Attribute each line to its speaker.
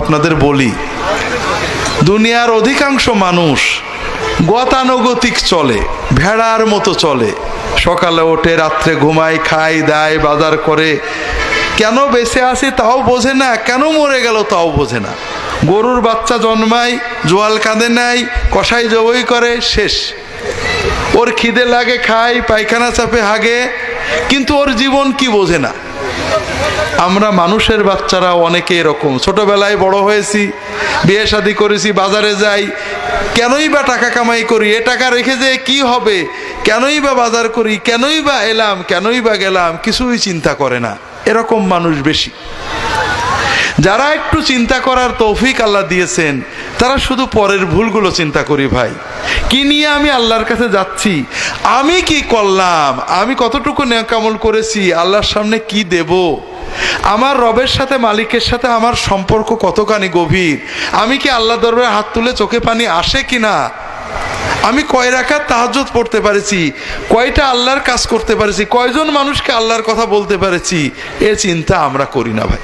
Speaker 1: আপনাদের বলি, দুনিয়ার অধিকাংশ মানুষ গতানুগতিক চলে, ভেড়ার মতো চলে। সকালে ওঠে, রাত্রে ঘুমায়, খায় দায়, বাজার করে। কেন বেঁচে আছে তাও বোঝে না, কেন মরে গেল তাও বোঝে না। গরুর বাচ্চা জন্মায়, জোয়াল কাঁধে নেয়, কষাই জবই করে, শেষ। ওর খিদে লাগে, খায়, পায়খানা চাপে, হাগে, কিন্তু ওর জীবন কি বোঝে না। আমরা মানুষের বাচ্চারা অনেকে এরকম, ছোটবেলায় বড় হয়েছি, বিয়ে শাদী করেছি, বাজারে যাই, কেনই বা টাকা কামাই করি, এ টাকা রেখে যে কি হবে, কেনই বা বাজার করি, কেনই বা এলাম, কেনই বা গেলাম, কিছুই চিন্তা করে না। এরকম মানুষ বেশি। যারা একটু চিন্তা করার তৌফিক আল্লাহ দিয়েছেন, তারা শুধু পরের ভুলগুলো চিন্তা করি। ভাই, কি নিয়ে আমি আল্লাহর কাছে যাচ্ছি, আমি কি করলাম, আমি কতটুকু নেক আমল করেছি, আল্লাহর সামনে কি দেব, আমার রবের সাথে, মালিকের সাথে আমার সম্পর্ক কতখানি গভীর, আমি কি আল্লাহ দরবারে হাত তুলে চোখে পানি আসে কিনা, আমি কয় রাকাত তাহাজ্জুদ পড়তে পারেছি, কয়টা আল্লাহর কাজ করতে পারেছি, কয়জন মানুষকে আল্লাহর কথা বলতে পারেছি, এ চিন্তা আমরা করি না ভাই।